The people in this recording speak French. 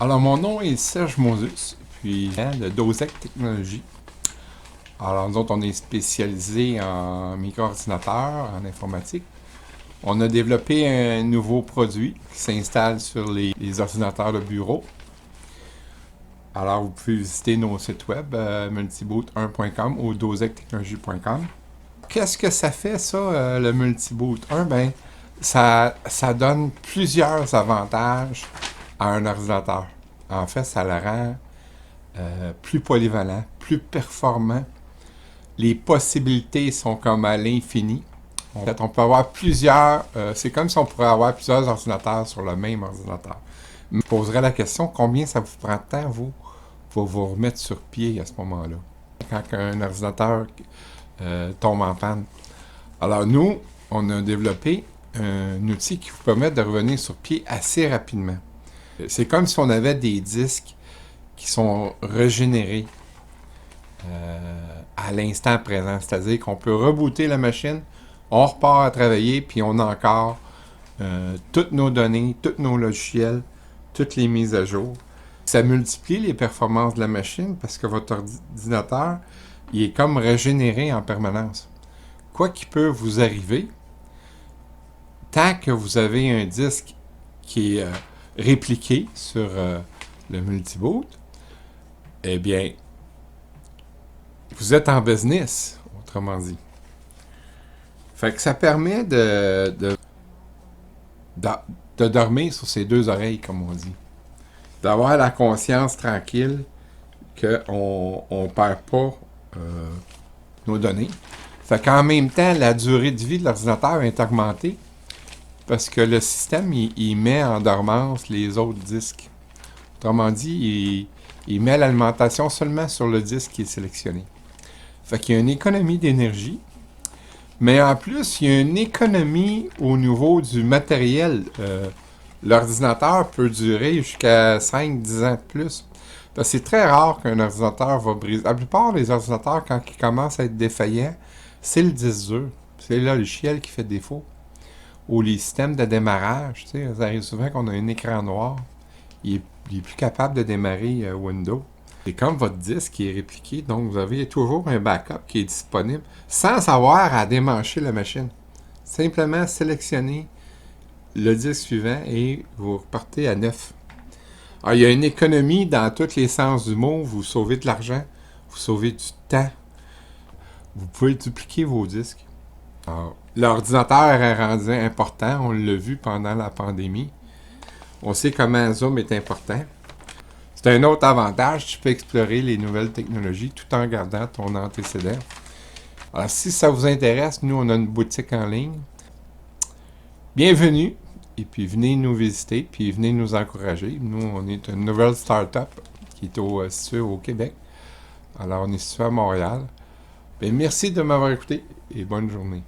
Alors, mon nom est Serge Moses, puis de Dosec Technologies. Alors, nous autres, on est spécialisé en micro-ordinateurs, en informatique. On a développé un nouveau produit qui s'installe sur les ordinateurs de bureau. Alors, vous pouvez visiter nos sites web, multiboot1.com ou dosectechnologies.com. Qu'est-ce que ça fait, ça, le Multiboot 1? Ben, ça donne plusieurs avantages à un ordinateur. En fait, ça le rend plus polyvalent, plus performant. Les possibilités sont comme à l'infini. En fait, on peut avoir plusieurs... c'est comme si on pourrait avoir plusieurs ordinateurs sur le même ordinateur. Je poserais la question, combien ça vous prend de temps, vous, pour vous remettre sur pied à ce moment-là? Quand un ordinateur tombe en panne. Alors nous, on a développé un outil qui vous permet de revenir sur pied assez rapidement. C'est comme si on avait des disques qui sont régénérés à l'instant présent. C'est-à-dire qu'on peut rebooter la machine, on repart à travailler, puis on a encore toutes nos données, tous nos logiciels, toutes les mises à jour. Ça multiplie les performances de la machine parce que votre ordinateur, il est comme régénéré en permanence. Quoi qu'il peut vous arriver, tant que vous avez un disque qui est répliqué sur le multiboot, eh bien, vous êtes en business, autrement dit. Fait que ça permet de dormir sur ses deux oreilles, comme on dit. D'avoir la conscience tranquille qu'on ne perd pas nos données. Fait qu'en même temps, la durée de vie de l'ordinateur est augmentée parce que le système, il met en dormance les autres disques. Autrement dit, il met l'alimentation seulement sur le disque qui est sélectionné. Fait qu'il y a une économie d'énergie, mais en plus, il y a une économie au niveau du matériel. L'ordinateur peut durer jusqu'à 5-10 ans de plus. Parce que c'est très rare qu'un ordinateur va briser. La plupart des ordinateurs, quand ils commencent à être défaillants, c'est le disque dur. C'est le logiciel qui fait défaut. Ou les systèmes de démarrage. Tu sais, ça arrive souvent qu'on a un écran noir. Il est plus capable de démarrer Windows. C'est comme votre disque qui est répliqué, donc vous avez toujours un backup qui est disponible sans avoir à démancher la machine. Simplement sélectionner le disque suivant et vous repartez à neuf. Alors, il y a une économie dans tous les sens du mot. Vous sauvez de l'argent, vous sauvez du temps. Vous pouvez dupliquer vos disques. Alors, l'ordinateur est rendu important, on l'a vu pendant la pandémie. On sait comment Zoom est important. C'est un autre avantage, tu peux explorer les nouvelles technologies tout en gardant ton antécédent. Alors, si ça vous intéresse, nous, on a une boutique en ligne. Bienvenue, et puis venez nous visiter, puis venez nous encourager. Nous, on est une nouvelle start-up qui est située au Québec. Alors, on est situé à Montréal. Bien, merci de m'avoir écouté et bonne journée.